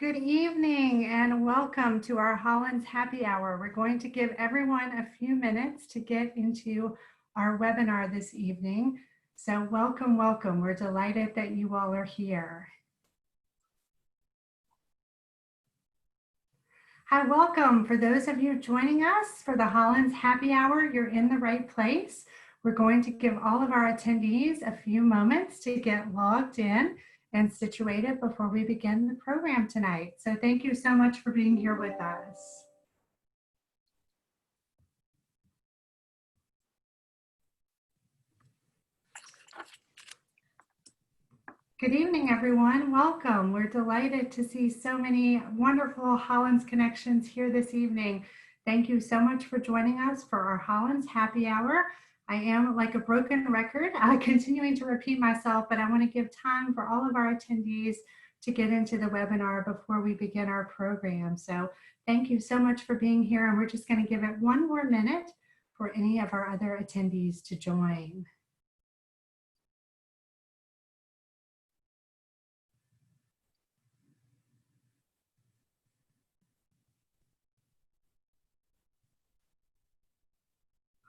Good evening and welcome to our Hollins Happy Hour. We're going to give everyone a few minutes to get into our webinar this evening. So welcome, welcome. We're delighted that you all are here. Hi, welcome. For those of you joining us for the Hollins Happy Hour, you're in the right place. We're going to give all of our attendees a few moments to get logged in and situated before we begin the program tonight. So thank you so much for being here with us. Good evening, everyone. Welcome. We're delighted to see so many wonderful Hollins connections here this evening. Thank you so much for joining us for our Hollins Happy Hour. I am like a broken record, continuing to repeat myself, but I want to give time for all of our attendees to get into the webinar before we begin our program. So thank you so much for being here, and we're just going to give it one more minute for any of our other attendees to join.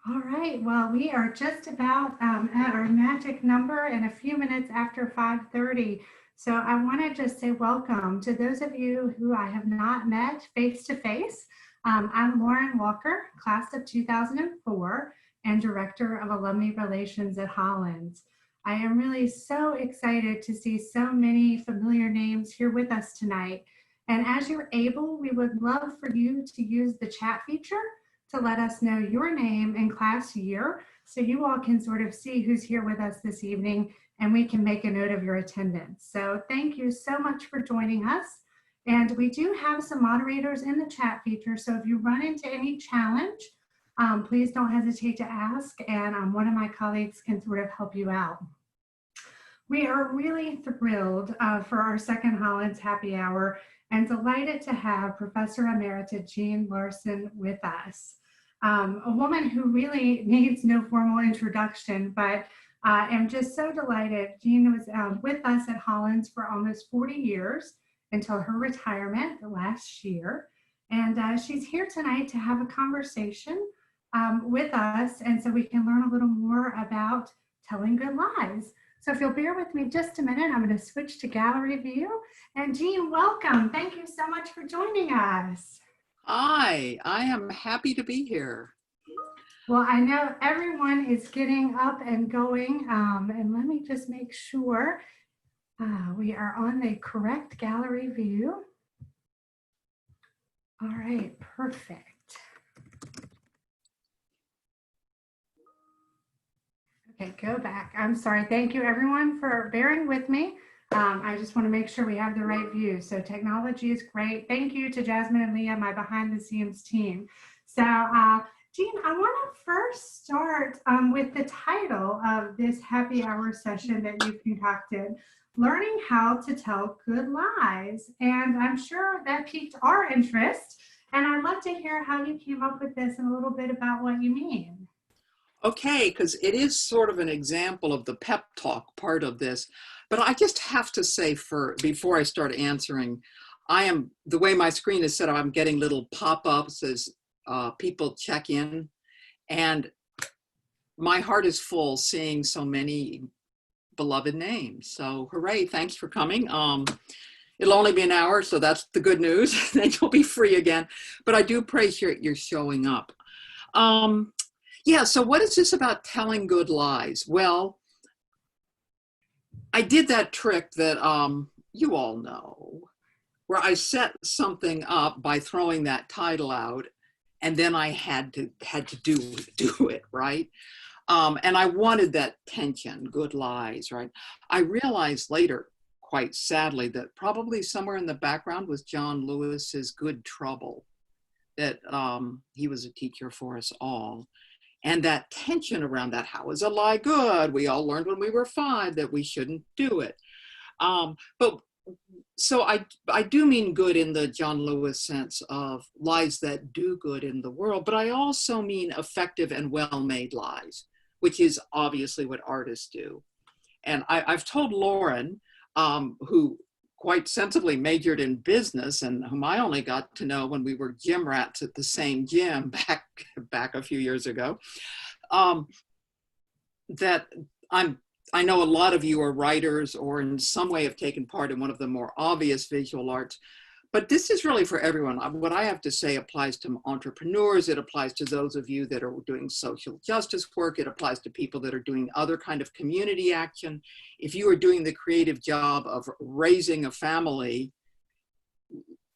All right, well, we are just about at our magic number and a few minutes after 5:30. So I want to just say welcome to those of you who I have not met face to face. I'm Lauren Walker, class of 2004 and Director of Alumni Relations at Hollins. I am really so excited to see so many familiar names here with us tonight. And as you're able, we would love for you to use the chat feature to let us know your name and class year so you all can sort of see who's here with us this evening and we can make a note of your attendance. So thank you so much for joining us. And we do have some moderators in the chat feature, so if you run into any challenge, please don't hesitate to ask, and one of my colleagues can sort of help you out. We are really thrilled for our second Hollins Happy Hour and delighted to have Professor Emerita Jeanne Larson with us. A woman who really needs no formal introduction, but I'm just so delighted. Jeanne was with us at Hollins for almost 40 years until her retirement last year. And she's here tonight to have a conversation with us, and so we can learn a little more about telling good lies. So if you'll bear with me just a minute, I'm going to switch to gallery view. And Jeanne, welcome. Thank you so much for joining us. Hi, I am happy to be here. Well, I know everyone is getting up and going, and let me just make sure we are on the correct gallery view. All right, perfect. Okay, go back. I'm sorry. Thank you, everyone, for bearing with me. I just want to make sure we have the right view. So technology is great. Thank you to Jasmine and Leah, my behind the scenes team. So Jeanne, I want to first start with the title of this happy hour session that you concocted, Learning How to Tell Good Lies. And I'm sure that piqued our interest. And I'd love to hear how you came up with this and a little bit about what you mean. Okay, because it is sort of an example of the pep talk part of this, but I just have to say before I start answering, the way my screen is set up, I'm getting little pop-ups as people check in, and my heart is full seeing so many beloved names. So hooray, thanks for coming. It'll only be an hour, so that's the good news. Then you'll be free again, but I do appreciate you're showing up. Yeah, so what is this about telling good lies? Well, I did that trick that you all know, where I set something up by throwing that title out, and then I had to do it, right? And I wanted that tension, good lies, right? I realized later, quite sadly, that probably somewhere in the background was John Lewis's Good Trouble, that he was a teacher for us all. And that tension around that, how is a lie good? We all learned when we were 5 that we shouldn't do it. So I do mean good in the John Lewis sense of lies that do good in the world, but I also mean effective and well-made lies, which is obviously what artists do. And I've told Lauren, who quite sensibly majored in business and whom I only got to know when we were gym rats at the same gym back a few years ago, um, that I know a lot of you are writers or in some way have taken part in one of the more obvious visual arts, but this is really for everyone. What I have to say applies to entrepreneurs. It applies to those of you that are doing social justice work. It applies to people that are doing other kind of community action. If you are doing the creative job of raising a family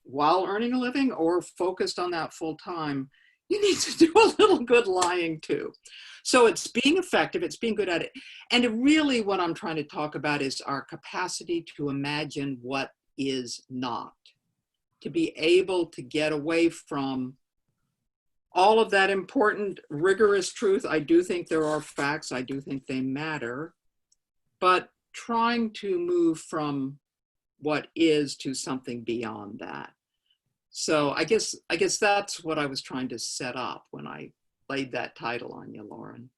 while earning a living or focused on that full time, you need to do a little good lying too. So it's being effective, it's being good at it. And really what I'm trying to talk about is our capacity to imagine what is not, to be able to get away from all of that important, rigorous truth. I do think there are facts, I do think they matter, but trying to move from what is to something beyond that. So I guess that's what I was trying to set up when I laid that title on you, Lauren.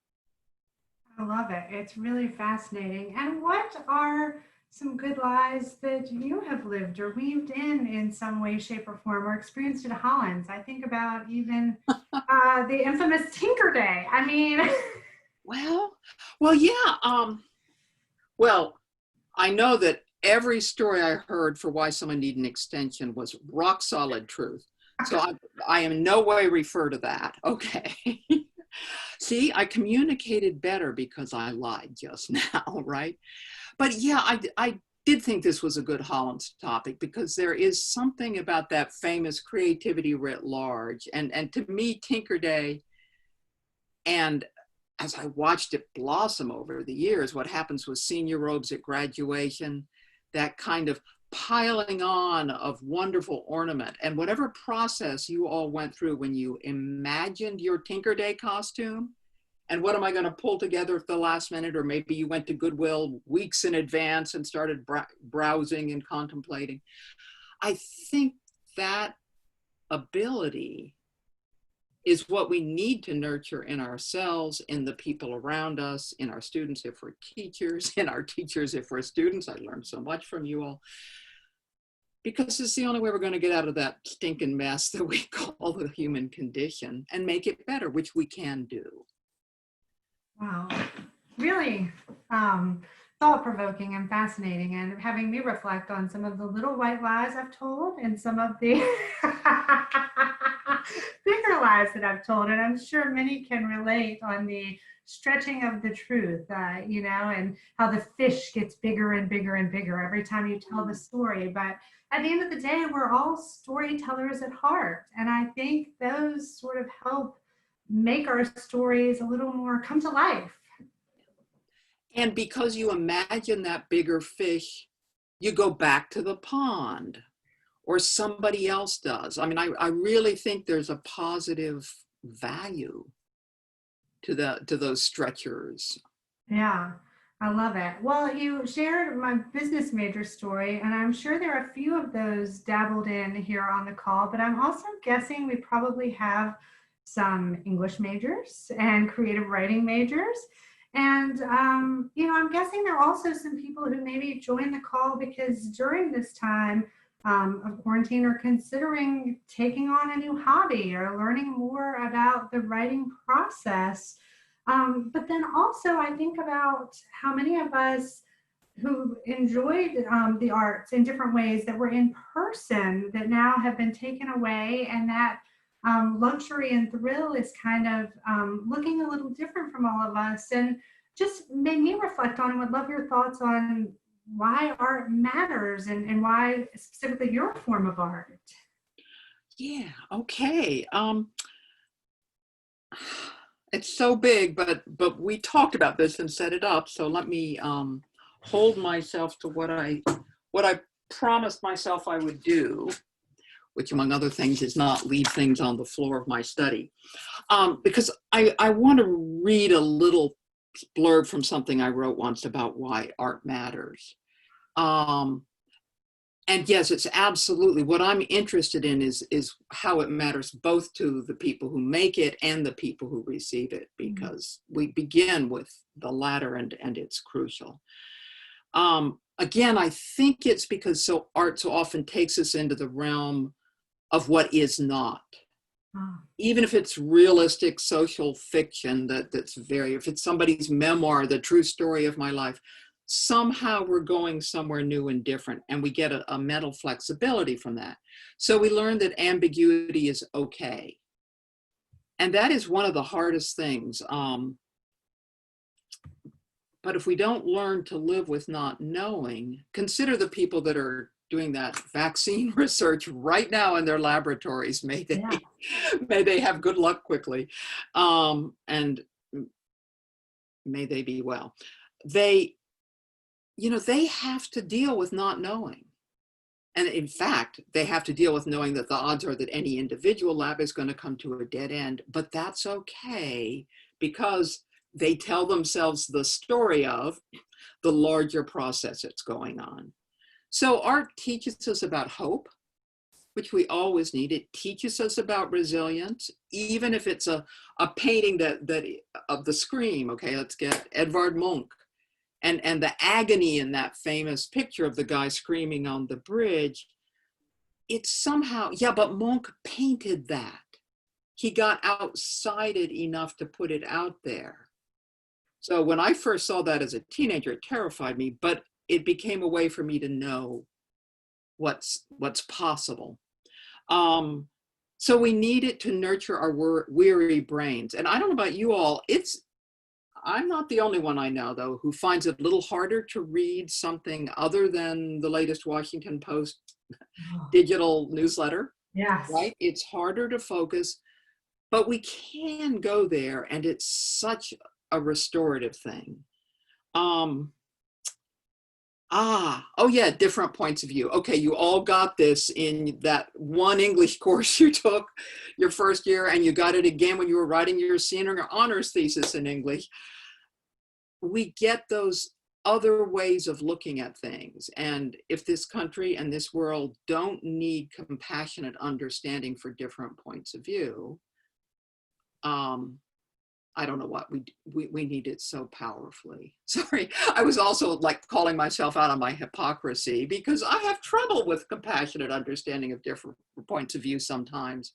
I love it. It's really fascinating. And what are some good lies that you have lived or weaved in some way, shape, or form, or experienced at Hollins? I think about even the infamous Tinker Day. I mean, well, yeah. Well, I know that every story I heard for why someone needed an extension was rock solid truth. So I in no way refer to that. Okay. See, I communicated better because I lied just now, right? But yeah, I did think this was a good Hollins topic because there is something about that famous creativity writ large. And to me, Tinker Day, and as I watched it blossom over the years, what happens with senior robes at graduation, that kind of piling on of wonderful ornament, and whatever process you all went through when you imagined your Tinker Day costume, and what am I going to pull together at the last minute, or maybe you went to Goodwill weeks in advance and started browsing and contemplating. I think that ability is what we need to nurture in ourselves, in the people around us, in our students if we're teachers, in our teachers if we're students. I learned so much from you all, because it's the only way we're going to get out of that stinking mess that we call the human condition and make it better, which we can do. wow, really thought-provoking and fascinating, and having me reflect on some of the little white lies I've told and some of the bigger lies that I've told. And I'm sure many can relate on the stretching of the truth, and how the fish gets bigger and bigger and bigger every time you tell the story. But at the end of the day, we're all storytellers at heart. And I think those sort of help make our stories a little more come to life. And because you imagine that bigger fish, you go back to the pond, or somebody else does. I mean, I really think there's a positive value to those stretchers. Yeah, I love it. Well, you shared my business major story, and I'm sure there are a few of those dabbled in here on the call, but I'm also guessing we probably have some English majors and creative writing majors. And, I'm guessing there are also some people who maybe joined the call because during this time of quarantine are considering taking on a new hobby or learning more about the writing process. But then also I think about how many of us who enjoyed the arts in different ways that were in person that now have been taken away, and that luxury and thrill is kind of looking a little different from all of us, and just made me reflect on and would love your thoughts on why art matters and why specifically your form of art. Yeah, okay. It's so big, but we talked about this and set it up. So let me hold myself to what I promised myself I would do, which among other things is not leave things on the floor of my study. Because I want to read a little blurb from something I wrote once about why art matters. And yes, it's absolutely what I'm interested in is how it matters both to the people who make it and the people who receive it, because we begin with the latter and it's crucial. Again, I think it's because art so often takes us into the realm of what is not. Oh, Even if it's realistic social fiction if it's somebody's memoir, the true story of my life, somehow we're going somewhere new and different, and we get a mental flexibility from that. So we learn that ambiguity is okay. And that is one of the hardest things. But if we don't learn to live with not knowing, consider the people that are doing that vaccine research right now in their laboratories. May they, yeah. may they have good luck quickly, and may they be well. They, they have to deal with not knowing. And in fact, they have to deal with knowing that the odds are that any individual lab is going to come to a dead end, but that's okay because they tell themselves the story of the larger process that's going on. So art teaches us about hope, which we always need. It teaches us about resilience, even if it's a painting that of the scream. Okay, let's get Edvard Munch. And the agony in that famous picture of the guy screaming on the bridge, it's somehow, yeah, but Munch painted that. He got outside it enough to put it out there. So when I first saw that as a teenager, it terrified me, but it became a way for me to know what's possible. So we need it to nurture our weary brains. And I don't know about you all, I'm not the only one I know, though, who finds it a little harder to read something other than the latest Washington Post Oh, digital newsletter, yes. right? It's harder to focus, but we can go there, and it's such a restorative thing. Oh yeah, different points of view. Okay, you all got this in that one English course you took your first year, and you got it again when you were writing your senior or honors thesis in English. We get those other ways of looking at things. And if this country and this world don't need compassionate understanding for different points of view, I don't know what we need it so powerfully. Sorry, I was also like calling myself out on my hypocrisy because I have trouble with compassionate understanding of different points of view sometimes.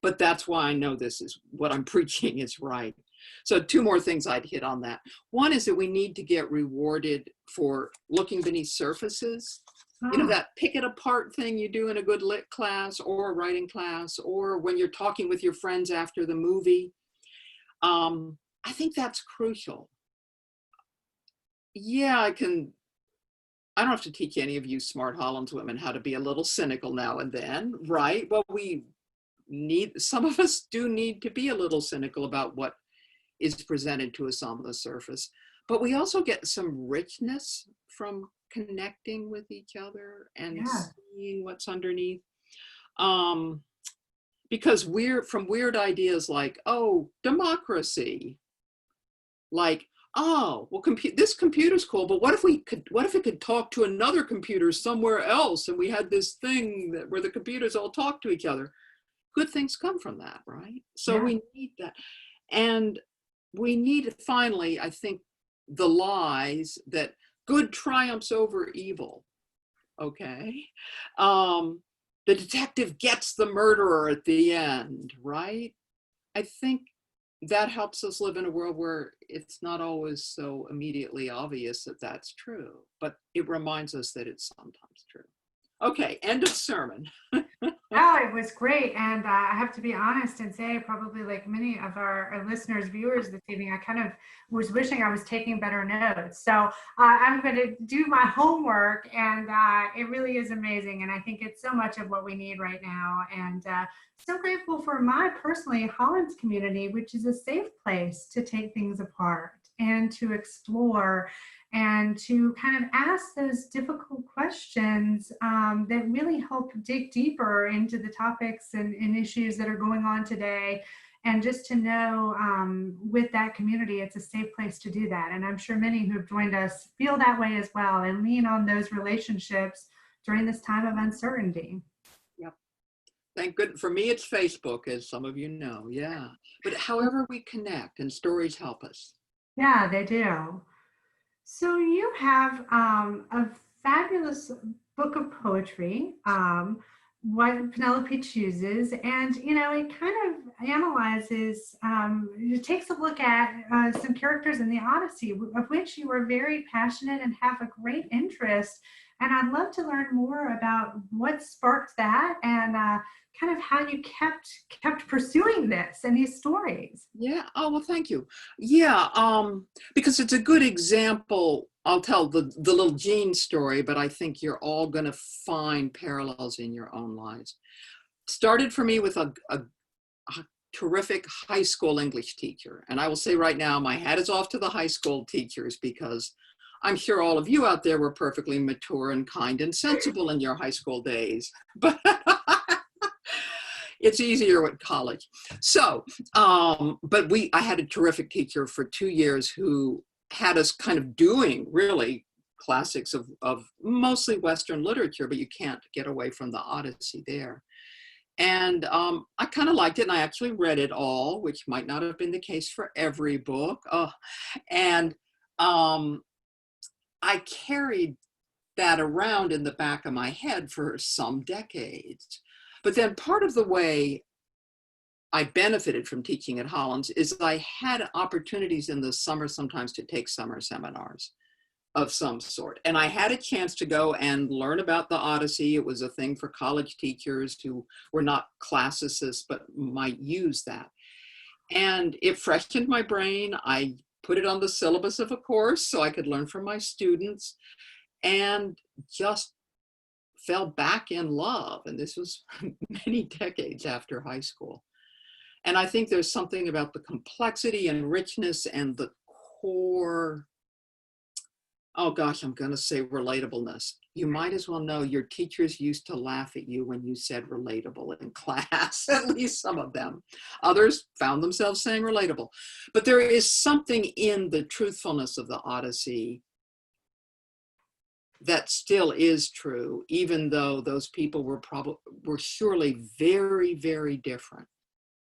But that's why I know this is what I'm preaching is right. So two more things I'd hit on that. One is that we need to get rewarded for looking beneath surfaces. Ah, That pick it apart thing you do in a good lit class or a writing class, or when you're talking with your friends after the movie. I think that's crucial. Yeah, I don't have to teach any of you smart Hollins women how to be a little cynical now and then, right? Well, some of us do need to be a little cynical about what is presented to us on the surface, but we also get some richness from connecting with each other and yeah. seeing what's underneath. Because from weird ideas like, oh, democracy, like, oh, well, this computer's cool, but what if it could talk to another computer somewhere else, and we had this thing where the computers all talk to each other? Good things come from that, right? So Yeah. we need that. And we need, finally, I think, the lies that good triumphs over evil, okay? The detective gets the murderer at the end, right? I think that helps us live in a world where it's not always so immediately obvious that that's true, but it reminds us that it's sometimes true. Okay, end of sermon. Oh, it was great. And I have to be honest and say, probably like many of our listeners, viewers this evening, I kind of was wishing I was taking better notes. So I'm going to do my homework, and it really is amazing. And I think it's so much of what we need right now. And so grateful for my personally Hollins community, which is a safe place to take things apart and to explore and to kind of ask those difficult questions that really help dig deeper into the topics and issues that are going on today. And just to know with that community, it's a safe place to do that. And I'm sure many who have joined us feel that way as well and lean on those relationships during this time of uncertainty. Yep. Thank goodness. For me, it's Facebook, as some of you know. Yeah. But however we connect, and stories help us. Yeah, they do. So you have a fabulous book of poetry, What Penelope Chooses. And, it kind of analyzes, it takes a look at some characters in the Odyssey, of which you are very passionate and have a great interest. And I'd love to learn more about what sparked that and kind of how you kept pursuing this and these stories. Yeah. Oh, well, thank you. Yeah. Because it's a good example. I'll tell the little Jeanne story, but I think you're all going to find parallels in your own lives. Started for me with a terrific high school English teacher. And I will say right now, my hat is off to the high school teachers, because I'm sure all of you out there were perfectly mature and kind and sensible in your high school days. But it's easier with college. So, but I had a terrific teacher for 2 years who had us kind of doing really classics of mostly Western literature, but you can't get away from the Odyssey there. And I kind of liked it, and I actually read it all, which might not have been the case for every book. And I carried that around in the back of my head for some decades. But then part of the way I benefited from teaching at Hollins is I had opportunities in the summer sometimes to take summer seminars of some sort. And I had a chance to go and learn about the Odyssey. It was a thing for college teachers who were not classicists, but might use that. And it freshened my brain. I put it on the syllabus of a course so I could learn from my students, and just fell back in love. And this was many decades after high school. And I think there's something about the complexity and richness and the core, oh gosh, I'm going to say relatableness. You might as well know your teachers used to laugh at you when you said relatable in class, at least some of them. Others found themselves saying relatable. But there is something in the truthfulness of the Odyssey that still is true, even though those people were surely very, very different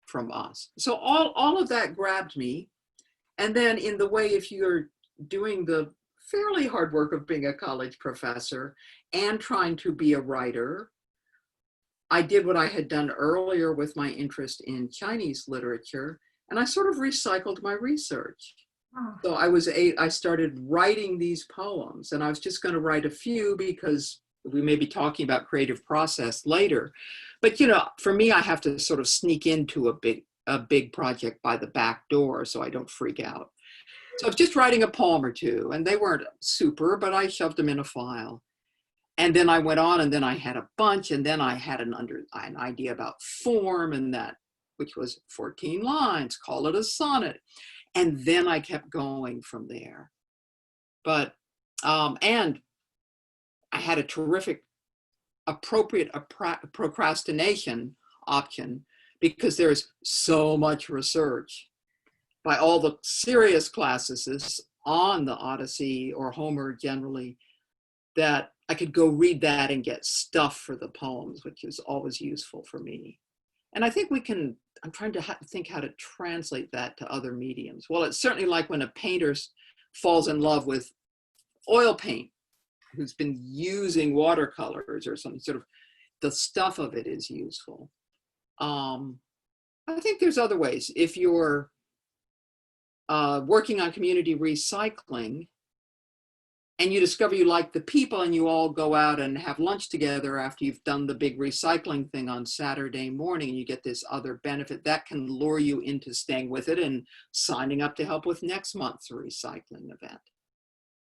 from us. So all of that grabbed me. And then in the way, if you're doing the fairly hard work of being a college professor and trying to be a writer, I did what I had done earlier with my interest in Chinese literature, and I sort of recycled my research. Oh. So I started writing these poems, and I was just going to write a few because we may be talking about creative process later. But, for me, I have to sort of sneak into a big project by the back door so I don't freak out. So I was just writing a poem or two, and they weren't super, but I shoved them in a file. And then I went on, and then I had a bunch, and then I had an idea about form, and that, which was 14 lines, call it a sonnet. And then I kept going from there. But, and I had a terrific, appropriate procrastination option, because there's so much research by all the serious classicists on the Odyssey or Homer generally, that I could go read that and get stuff for the poems, which is always useful for me. And I think I'm trying to think how to translate that to other mediums. Well, it's certainly like when a painter falls in love with oil paint, who's been using watercolors or something, sort of the stuff of it is useful. I think there's other ways. If you're working on community recycling and you discover you like the people and you all go out and have lunch together after you've done the big recycling thing on Saturday morning, and you get this other benefit, that can lure you into staying with it and signing up to help with next month's recycling event.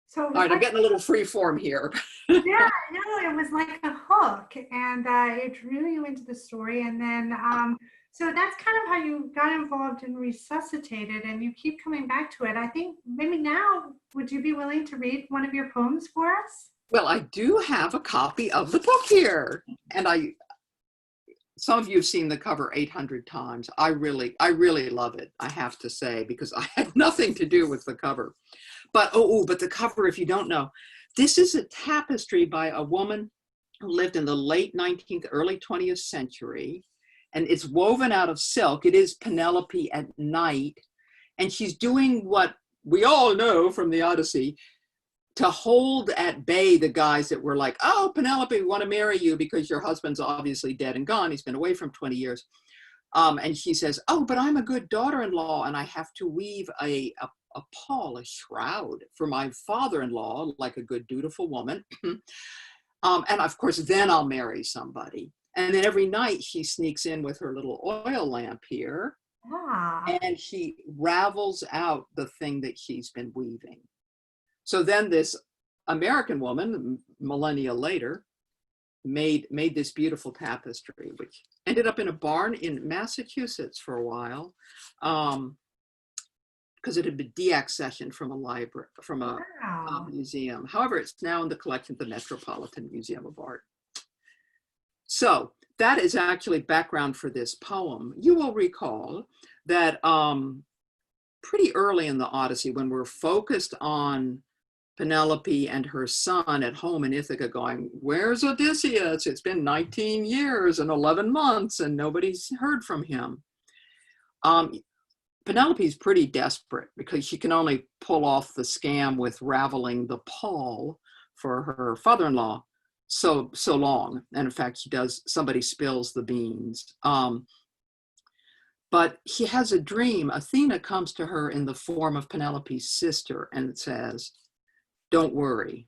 So all right, I'm getting a little free form here. Yeah, no, it was like a hook, and it drew you into the story. And then, so that's kind of how you got involved in Resuscitated, and you keep coming back to it. I think maybe now, would you be willing to read one of your poems for us? Well, I do have a copy of the book here, and some of you have seen the cover 800 times. I really love it, I have to say, because I had nothing to do with the cover. But, but the cover, if you don't know, this is a tapestry by a woman who lived in the late 19th, early 20th century, and it's woven out of silk. It is Penelope at night, and she's doing what we all know from the Odyssey. to hold at bay the guys that were like, oh, Penelope, we want to marry you because your husband's obviously dead and gone. He's been away from 20 years. And she says, oh, but I'm a good daughter-in-law and I have to weave a pall, a shroud for my father-in-law, like a good, dutiful woman. And of course, then I'll marry somebody. And then every night she sneaks in with her little oil lamp here, and she ravels out the thing that she's been weaving. So then this American woman, millennia later, made this beautiful tapestry, which ended up in a barn in Massachusetts for a while, because it had been deaccessioned from a library, from a museum. However, it's now in the collection of the Metropolitan Museum of Art. So that is actually background for this poem. You will recall that pretty early in the Odyssey, when we're focused on Penelope and her son at home in Ithaca going, where's Odysseus? It's been 19 years and 11 months and nobody's heard from him. Penelope's pretty desperate because she can only pull off the scam with raveling the pall for her father-in-law so long. And in fact, she does, somebody spills the beans. But she has a dream. Athena comes to her in the form of Penelope's sister and says, don't worry,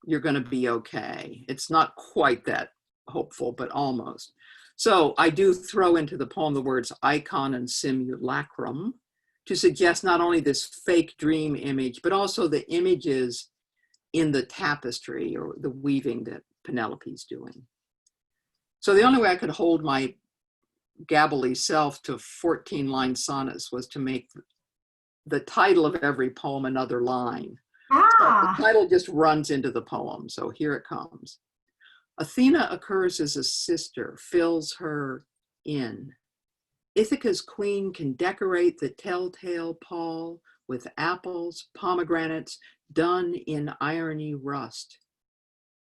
you're going to be okay. It's not quite that hopeful, but almost. So I do throw into the poem the words icon and simulacrum to suggest not only this fake dream image, but also the images in the tapestry or the weaving that Penelope's doing. So the only way I could hold my gabbly self to 14-line sonnets was to make the title of every poem another line. The title just runs into the poem, so here it comes. Athena occurs as a sister, fills her in. Ithaca's queen can decorate the telltale pall with apples, pomegranates done in irony rust.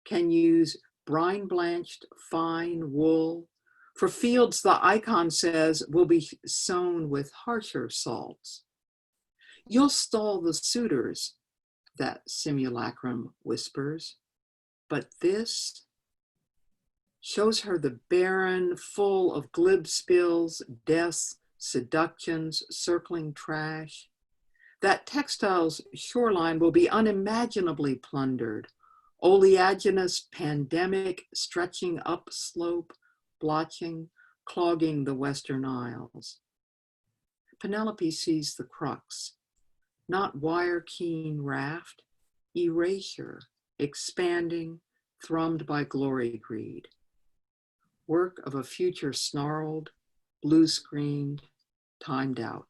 Can use brine-blanched fine wool. For fields, the icon says, will be sown with harsher salts. You'll stall the suitors, that simulacrum whispers, but this shows her the barren, full of glib spills, deaths, seductions, circling trash. That textile's shoreline will be unimaginably plundered, oleaginous pandemic stretching upslope, blotching, clogging the Western Isles. Penelope sees the crux. Not wire-keen raft, erasure, expanding, thrummed by glory greed. Work of a future snarled, blue-screened, timed out.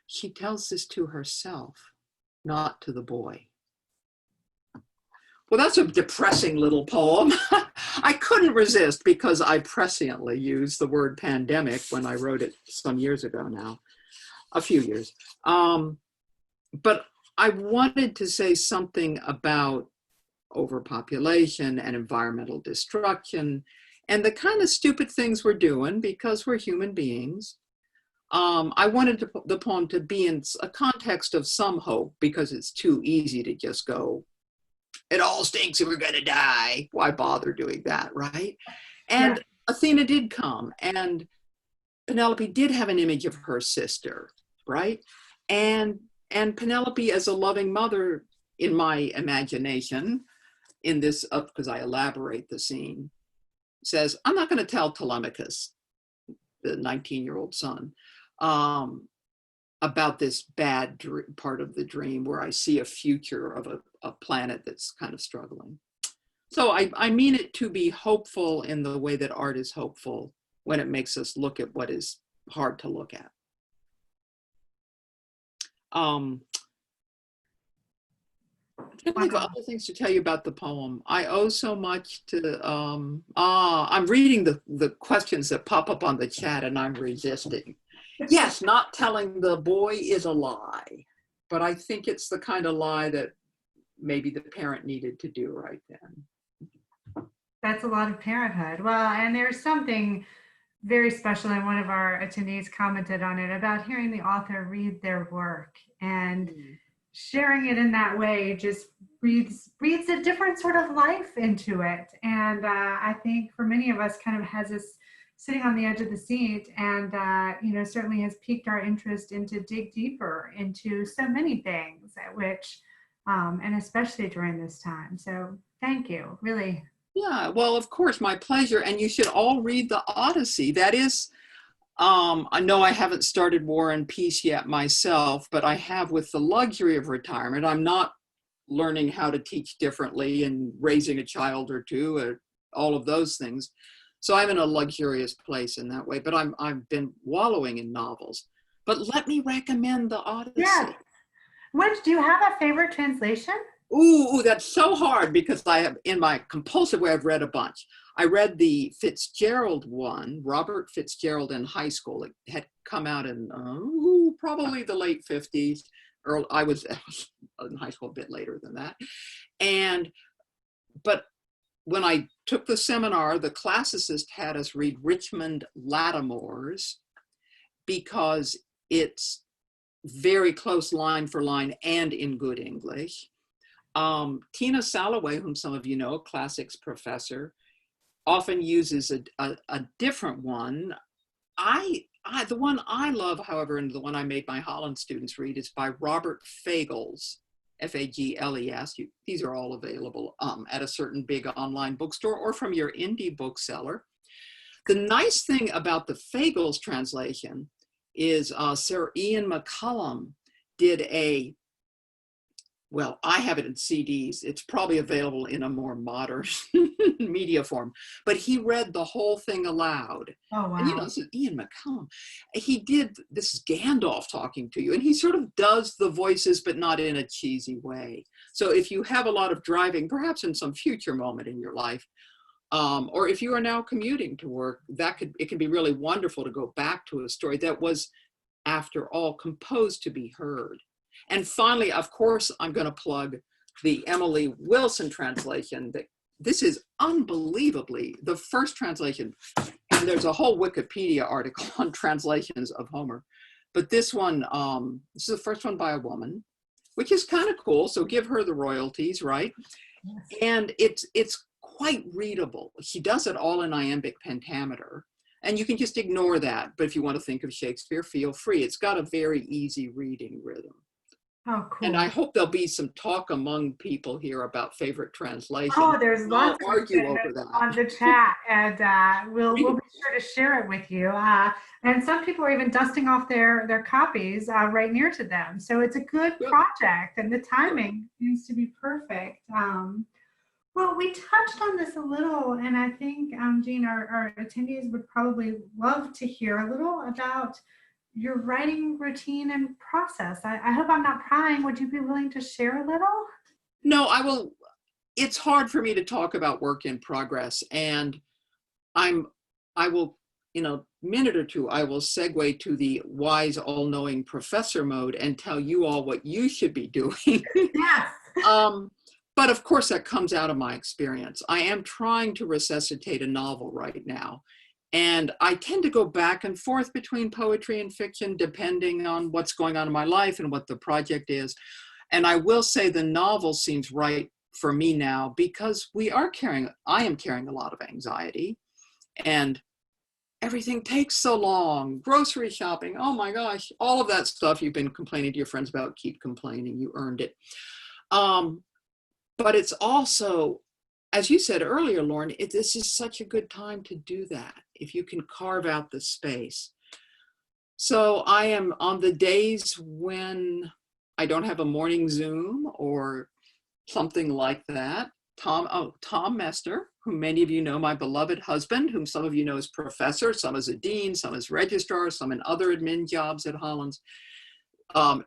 She tells this to herself, not to the boy. Well, that's a depressing little poem. I couldn't resist because I presciently used the word pandemic when I wrote it some years ago now, a few years. But I wanted to say something about overpopulation and environmental destruction and the kind of stupid things we're doing because we're human beings. I wanted the poem to be in a context of some hope because it's too easy to just go, it all stinks and we're going to die. Why bother doing that, right? And yeah. Athena did come and Penelope did have an image of her sister, right? And Penelope as a loving mother, in my imagination, in this, because I elaborate the scene, says, I'm not going to tell Telemachus, the 19-year-old son, about this bad part of the dream where I see a future of a planet that's kind of struggling. So I mean it to be hopeful in the way that art is hopeful when it makes us look at what is hard to look at. I have other things to tell you about the poem. I owe so much to, I'm reading the questions that pop up on the chat and I'm resisting. Yes, not telling the boy is a lie, but I think it's the kind of lie that maybe the parent needed to do right then. That's a lot of parenthood. Well, and there's something very special, and one of our attendees commented on it about hearing the author read their work. And sharing it in that way just breathes a different sort of life into it. And I think for many of us kind of has this sitting on the edge of the seat, and certainly has piqued our interest into dig deeper into so many things, at which and especially during this time. So thank you, really. Yeah, well, of course, my pleasure. And you should all read the Odyssey. That is, I know I haven't started War and Peace yet myself, but I have with the luxury of retirement. I'm not learning how to teach differently and raising a child or two, or all of those things. So I'm in a luxurious place in that way, but I've been wallowing in novels. But let me recommend the Yeah. Odyssey. Which do you have a favorite translation? Ooh, that's so hard because I have, in my compulsive way, I've read a bunch. I read the Fitzgerald one, Robert Fitzgerald in high school. It had come out in probably the late 50s, or I was in high school a bit later than that. But when I took the seminar, the classicist had us read Richmond Lattimore's because it's very close line for line and in good English. Tina Salloway, whom some of you know, a classics professor, often uses a different one. The one I love, however, and the one I made my Hollins students read, is by Robert Fagles, Fagles. These are all available at a certain big online bookstore or from your indie bookseller. The nice thing about the Fagles translation is Sir Ian McCullum did well, I have it in CDs. It's probably available in a more modern media form, but he read the whole thing aloud. Oh, And wow. this is Ian McCallum. This is Gandalf talking to you, and he sort of does the voices, but not in a cheesy way. So if you have a lot of driving, perhaps in some future moment in your life, or if you are now commuting to work, it can be really wonderful to go back to a story that was, after all, composed to be heard. And finally, of course, I'm going to plug the Emily Wilson translation. This is unbelievably the first translation. And there's a whole Wikipedia article on translations of Homer. But this one, this is the first one by a woman, which is kind of cool. So give her the royalties, right? Yes. And it's quite readable. She does it all in iambic pentameter. And you can just ignore that. But if you want to think of Shakespeare, feel free. It's got a very easy reading rhythm. Oh, And I cool. hope there'll be some talk among people here about favorite translation. Oh, there's I'll lots of argue over that. on the chat, and we'll Great. be sure to share it with you. And some people are even dusting off their copies right near to them. So it's a good Good. project, and the timing seems to be perfect. Well, we touched on this a little, and I think, Jeanne, our attendees would probably love to hear a little about your writing routine and process. I hope I'm not prying. Would you be willing to share a little? No, I will. It's hard for me to talk about work in progress, and I will, in a minute or two, I will segue to the wise, all-knowing professor mode and tell you all what you should be doing. Yes. But of course, that comes out of my experience. I am trying to resuscitate a novel right now. And I tend to go back and forth between poetry and fiction, depending on what's going on in my life and what the project is. And I will say the novel seems right for me now because I am carrying a lot of anxiety, and everything takes so long. Grocery shopping, oh my gosh, all of that stuff you've been complaining to your friends about, keep complaining, you earned it. But it's also, as you said earlier, Lauren, this is such a good time to do that if you can carve out the space. So I am on the days when I don't have a morning Zoom or something like that. Tom Mester, whom many of you know, my beloved husband, whom some of you know as professor, some as a dean, some as registrar, some in other admin jobs at Hollins,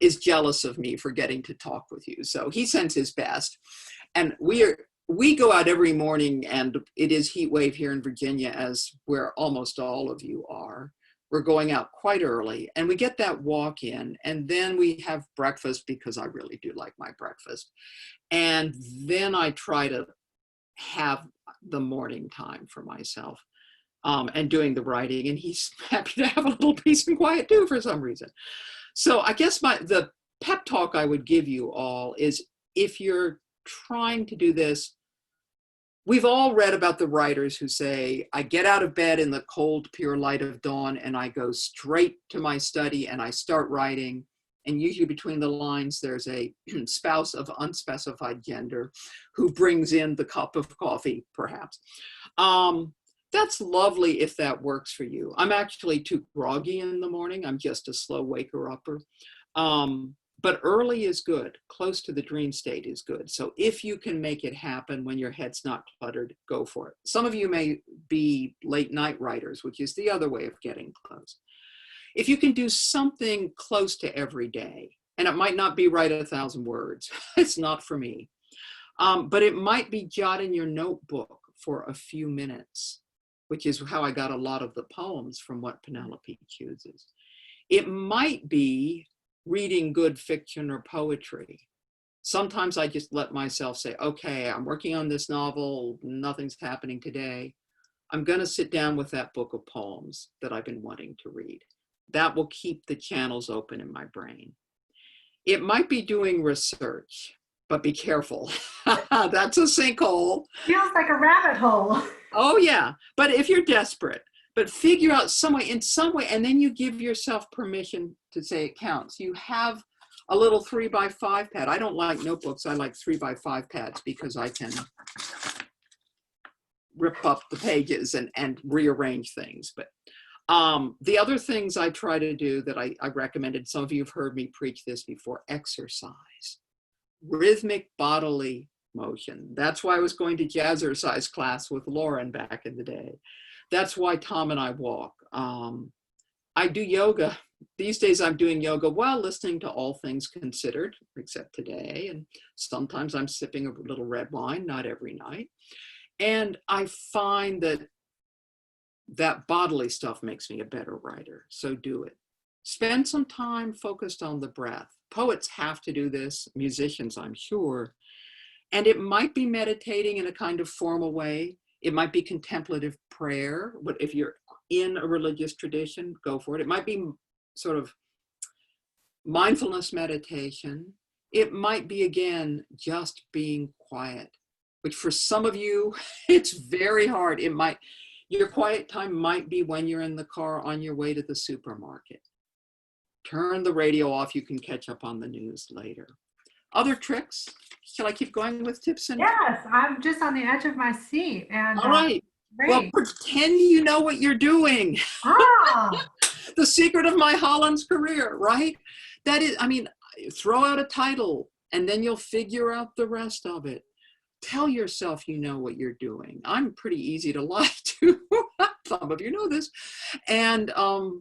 is jealous of me for getting to talk with you. So he sends his best. And we go out every morning, and it is heat wave here in Virginia, as where almost all of you are. We're going out quite early, and we get that walk in, and then we have breakfast because I really do like my breakfast. And then I try to have the morning time for myself and doing the writing, and he's happy to have a little peace and quiet too for some reason. So I guess the pep talk I would give you all is, if you're trying to do this, we've all read about the writers who say, I get out of bed in the cold, pure light of dawn, and I go straight to my study and I start writing. And usually between the lines, there's a spouse of unspecified gender who brings in the cup of coffee, perhaps. That's lovely if that works for you. I'm actually too groggy in the morning. I'm just a slow waker-upper. But early is good. Close to the dream state is good. So if you can make it happen when your head's not cluttered, go for it. Some of you may be late night writers, which is the other way of getting close. If you can do something close to every day, and it might not be write 1,000 words, it's not for me, but it might be jot in your notebook for a few minutes, which is how I got a lot of the poems from What Penelope Chooses. It might be reading good fiction or poetry. Sometimes I just let myself say, okay, I'm working on this novel, nothing's happening today. I'm going to sit down with that book of poems that I've been wanting to read. That will keep the channels open in my brain. It might be doing research, but be careful. That's a sinkhole. Feels like a rabbit hole. Oh yeah, but if you're desperate, but figure out in some way, and then you give yourself permission to say it counts. You have a little 3x5 pad. I don't like notebooks. I like 3x5 pads because I can rip up the pages and rearrange things. But the other things I try to do that I recommended, some of you have heard me preach this before, exercise, rhythmic bodily motion. That's why I was going to jazzercise class with Lauren back in the day. That's why Tom and I walk. I do yoga. These days I'm doing yoga while listening to All Things Considered, except today. And sometimes I'm sipping a little red wine, not every night. And I find that bodily stuff makes me a better writer. So do it. Spend some time focused on the breath. Poets have to do this, musicians, I'm sure. And it might be meditating in a kind of formal way. It might be contemplative prayer, but if you're in a religious tradition, go for it. It might be sort of mindfulness meditation. It might be, again, just being quiet, which for some of you, it's very hard. Your quiet time might be when you're in the car on your way to the supermarket. Turn the radio off. You can catch up on the news later. Other tricks? Shall I keep going with tips? Yes, I'm just on the edge of my seat. And all right. great. Well, pretend you know what you're doing. Ah. The secret of my Hollins career, right? That is, throw out a title and then you'll figure out the rest of it. Tell yourself you know what you're doing. I'm pretty easy to lie to. Some of you know this. And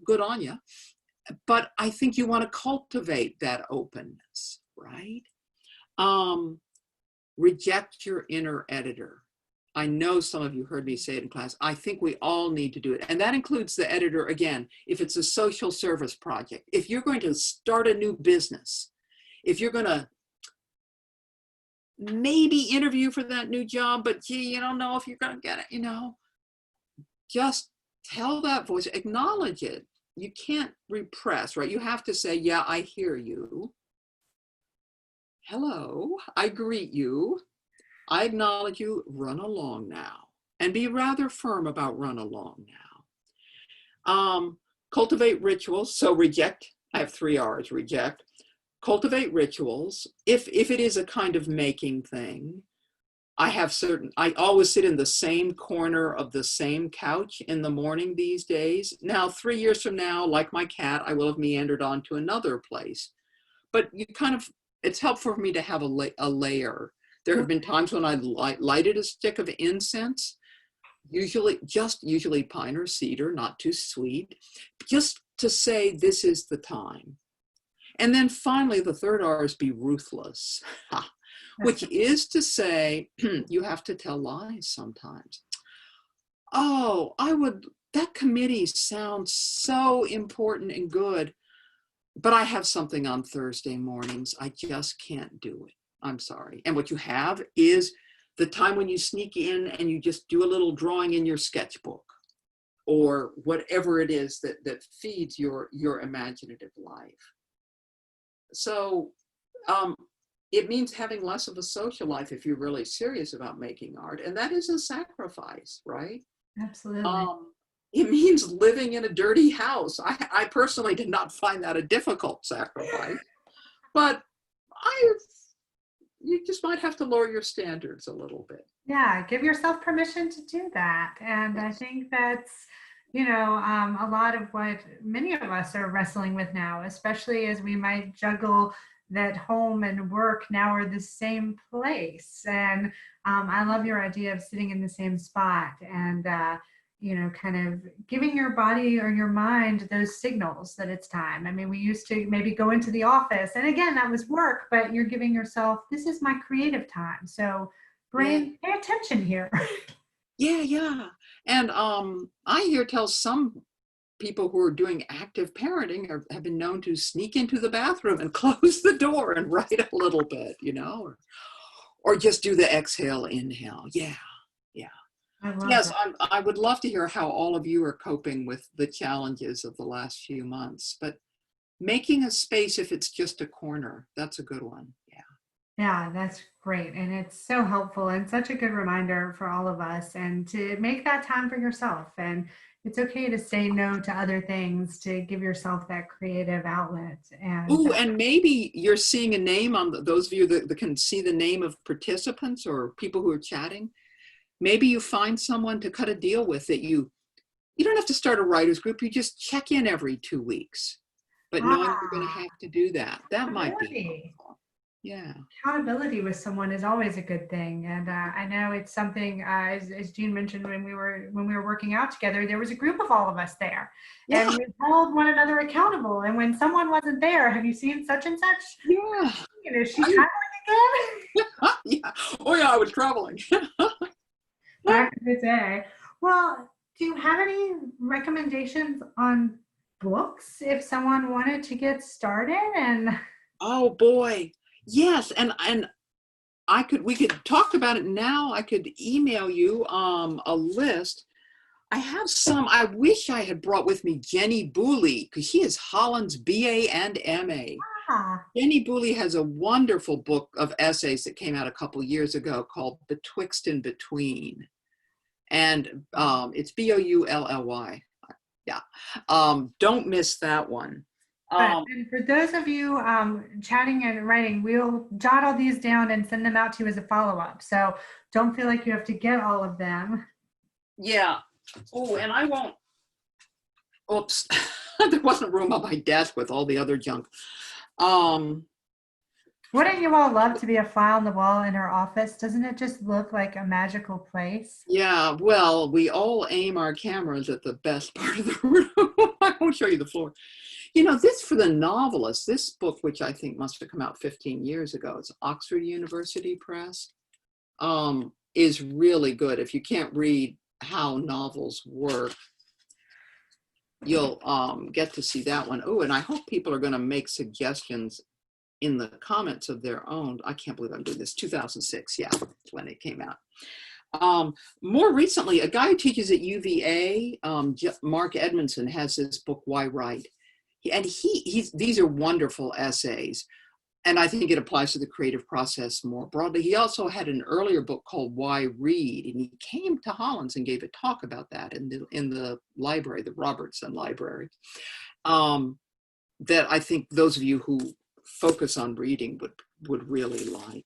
good on you. But I think you want to cultivate that openness, right? Reject your inner editor. I know some of you heard me say it in class. I think we all need to do it. And that includes the editor, again, if it's a social service project, if you're going to start a new business, if you're going to maybe interview for that new job, but gee, you don't know if you're going to get it, just tell that voice, acknowledge it. You can't repress, right? You have to say, yeah, I hear you. Hello, I greet you. I acknowledge you, run along now. And be rather firm about run along now. Cultivate rituals. So reject, I have 3 R's, reject. Cultivate rituals. If it is a kind of making thing, I always sit in the same corner of the same couch in the morning these days. Now, 3 years from now, like my cat, I will have meandered on to another place. But it's helpful for me to have a layer. There have been times when I lighted a stick of incense, usually pine or cedar, not too sweet, just to say this is the time. And then finally, the 3rd R is be ruthless, which is to say you have to tell lies sometimes. Oh, that committee sounds so important and good, but I have something on Thursday mornings. I just can't do it. I'm sorry. And what you have is the time when you sneak in and you just do a little drawing in your sketchbook or whatever it is that feeds your imaginative life. So um, it means having less of a social life if you're really serious about making art. And that is a sacrifice, right? Absolutely. Um, it means living in a dirty house. I personally did not find that a difficult sacrifice, but I, you just might have to lower your standards a little bit. Yeah, give yourself permission to do that. And I Yes. think that's, a lot of what many of us are wrestling with now, especially as we might juggle that home and work now are the same place. And I love your idea of sitting in the same spot and, kind of giving your body or your mind those signals that it's time. I mean, we used to maybe go into the office, and again, that was work, but you're giving yourself, this is my creative time. So, Yeah. brain, pay attention here. Yeah, yeah. And I hear tell some people who are doing active parenting have been known to sneak into the bathroom and close the door and write a little bit, or just do the exhale, inhale. Yeah, yeah. I love Yes, that. I would love to hear how all of you are coping with the challenges of the last few months, but making a space, if it's just a corner, that's a good one. Yeah. Yeah, that's great. And it's so helpful and such a good reminder for all of us and to make that time for yourself. And it's okay to say no to other things to give yourself that creative outlet. And Oh, and maybe you're seeing a name on those of you that can see the name of participants or people who are chatting. Maybe you find someone to cut a deal with that you don't have to start a writers group. You just check in every 2 weeks, but knowing you're going to ah, have to do that, that might be accountability. helpful. Yeah. Accountability with someone is always a good thing, and I know it's something. As Jean mentioned, when we were working out together, there was a group of all of us there, and Yeah. we held one another accountable. And when someone wasn't there, have you seen such and such? Yeah. Is she I, traveling again? yeah. Oh yeah, I was traveling. Back in the day. Well, do you have any recommendations on books if someone wanted to get started? And Oh boy. Yes. And we could talk about it now. I could email you a list. I have some. I wish I had brought with me Jenny Booley because she is Hollins BA and MA. ah, Jenny Booley has a wonderful book of essays that came out a couple years ago called Betwixt and Between. And it's Boully. Yeah. Don't miss that one. but Um, and for those of you chatting and writing, we'll jot all these down and send them out to you as a follow-up. So don't feel like you have to get all of them. yeah. Oh, and I won't. Oops. There wasn't room on my desk with all the other junk. Um, Wouldn't you all love to be a fly on the wall in our office? Doesn't it just look like a magical place? yeah, well, we all aim our cameras at the best part of the room. I won't show you the floor. This for the novelist, this book, which I think must have come out 15 years ago, it's Oxford University Press, is really good. If you can't read how novels work, you'll get to see that one. Oh, and I hope people are going to make suggestions in the comments of their own. I can't believe I'm doing this. 2006, yeah, that's when it came out. More recently, a guy who teaches at UVA, Mark Edmondson, has this book, Why Write? And these are wonderful essays. And I think it applies to the creative process more broadly. He also had an earlier book called Why Read? And he came to Hollins and gave a talk about that in the library, the Robertson Library, that I think those of you who focus on reading would really like.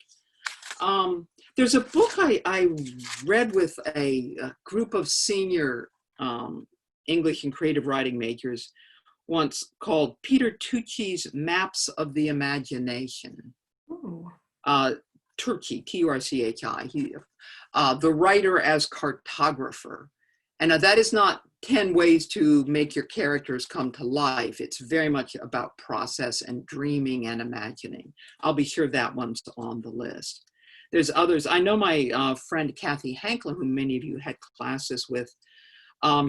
There's a book I read with a group of senior English and creative writing majors once called Peter Tucci's Maps of the Imagination. Ooh. Turchi, Turchi, the writer as cartographer. And that is not 10 ways to make your characters come to life. It's very much about process and dreaming and imagining. I'll be sure that one's on the list. There's others. I know my friend Kathy Hanklin, who many of you had classes with,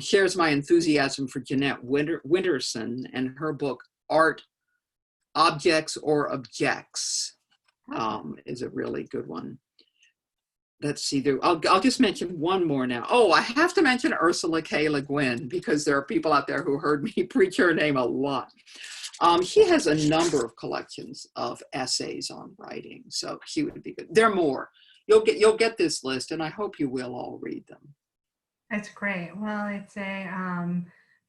shares my enthusiasm for Jeanette Winterson and her book, Art, Objects or Objects, is a really good one. Let's see, I'll just mention one more now. Oh, I have to mention Ursula K. Le Guin because there are people out there who heard me preach her name a lot. He has a number of collections of essays on writing, so he would be good. There are more. You'll get this list, and I hope you will all read them. That's great. Well, it's a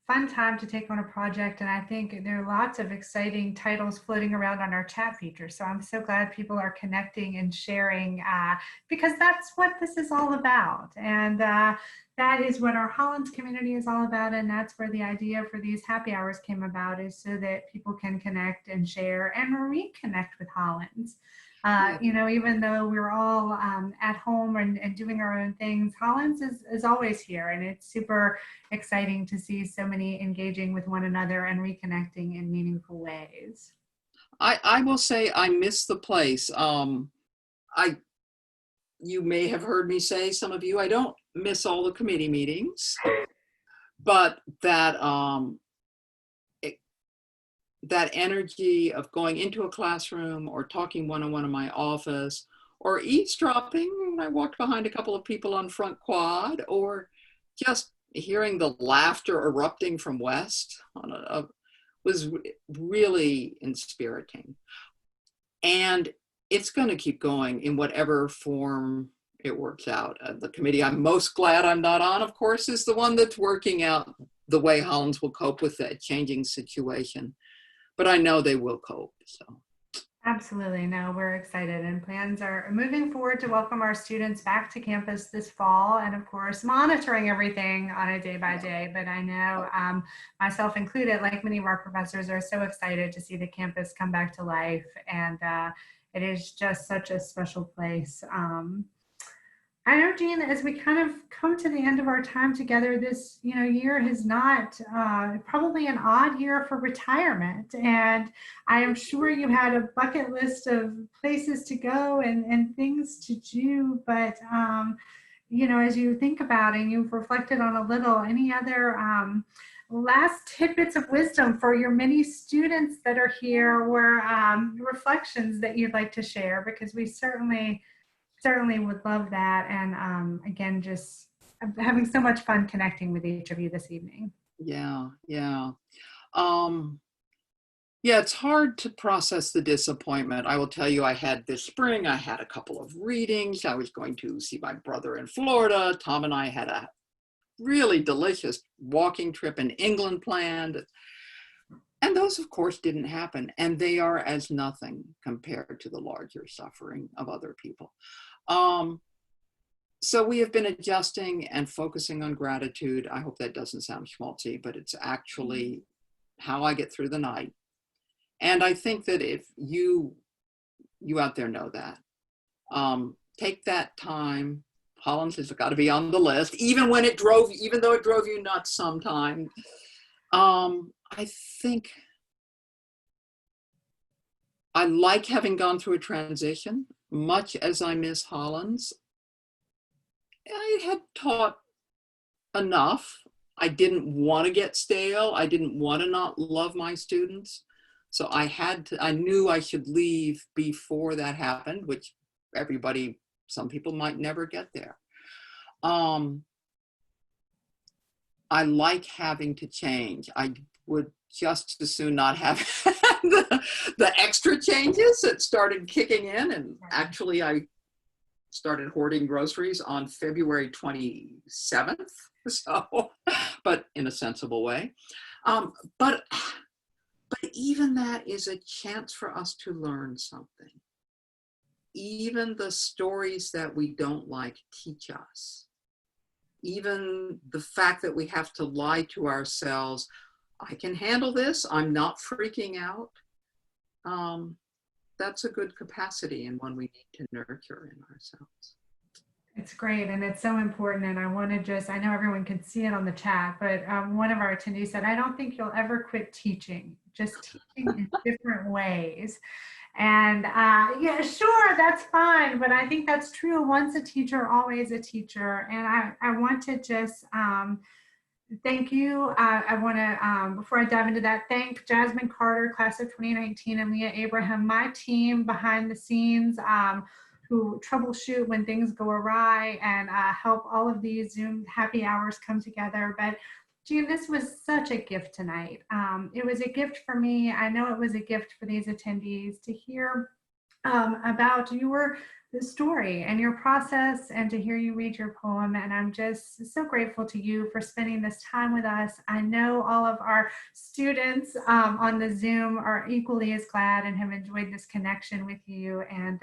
fun time to take on a project, and I think there are lots of exciting titles floating around on our chat feature. So I'm so glad people are connecting and sharing because that's what this is all about. And that is what our Hollins community is all about. And that's where the idea for these happy hours came about, is so that people can connect and share and reconnect with Hollins. Yeah. You know, even though we're all at home and doing our own things, Hollins is always here. And it's super exciting to see so many engaging with one another and reconnecting in meaningful ways. I will say I miss the place. You may have heard me say, some of you, I don't miss all the committee meetings, but that energy of going into a classroom or talking one-on-one in my office, or eavesdropping when I walked behind a couple of people on front quad, or just hearing the laughter erupting from West was really inspiriting. And it's going to keep going in whatever form it works out. The committee I'm most glad I'm not on, of course, is the one that's working out the way Hollins will cope with that changing situation. But I know they will cope. So. Absolutely. No, we're excited, and plans are moving forward to welcome our students back to campus this fall, and of course monitoring everything on a day by day. But I know myself included, like many of our professors, are so excited to see the campus come back to life, and it is just such a special place. I know, Jeanne, as we kind of come to the end of our time together, this year has not probably an odd year for retirement, and I am sure you had a bucket list of places to go and things to do. But as you think about it and you've reflected on a little, any other last tidbits of wisdom for your many students that are here, or reflections that you'd like to share? Because we certainly would love that. And again, just having so much fun connecting with each of you this evening. Yeah. It's hard to process the disappointment. I will tell you, I had this spring, I had a couple of readings. I was going to see my brother in Florida. Tom and I had a really delicious walking trip in England planned. And those, of course, didn't happen. And they are as nothing compared to the larger suffering of other people. So we have been adjusting and focusing on gratitude. I hope that doesn't sound schmaltzy, but it's actually how I get through the night. And I think that if you out there know that, take that time. Hollins has got to be on the list, even though it drove you nuts sometime. I think I like having gone through a transition. Much as I miss Hollins, I had taught enough. I didn't want to get stale. I didn't want to not love my students. So I knew I should leave before that happened, which some people might never get there. I like having to change. I would just as soon not have the extra changes that started kicking in. And actually, I started hoarding groceries on February 27th. So, but in a sensible way. But even that is a chance for us to learn something. Even the stories that we don't like teach us. Even the fact that we have to lie to ourselves, I can handle this, I'm not freaking out. That's a good capacity and one we need to nurture in ourselves. It's great, and it's so important. And I know everyone can see it on the chat, but one of our attendees said, I don't think you'll ever quit teaching, just teaching in different ways. And yeah, sure, that's fine. But I think that's true. Once a teacher, always a teacher. And I want to just thank you. I want to, before I dive into that, thank Jasmine Carter, class of 2019, and Leah Abraham, my team behind the scenes, who troubleshoot when things go awry and help all of these Zoom happy hours come together. But Jeanne, this was such a gift tonight. It was a gift for me. I know it was a gift for these attendees to hear about your story and your process and to hear you read your poem. And I'm just so grateful to you for spending this time with us. I know all of our students on the Zoom are equally as glad and have enjoyed this connection with you. And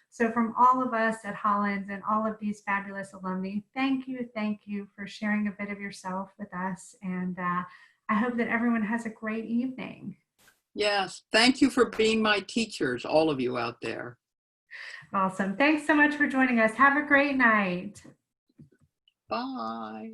so from all of us at Hollins and all of these fabulous alumni, thank you for sharing a bit of yourself with us. And I hope that everyone has a great evening. Yes, thank you for being my teachers, all of you out there. Awesome. Thanks so much for joining us. Have a great night. Bye.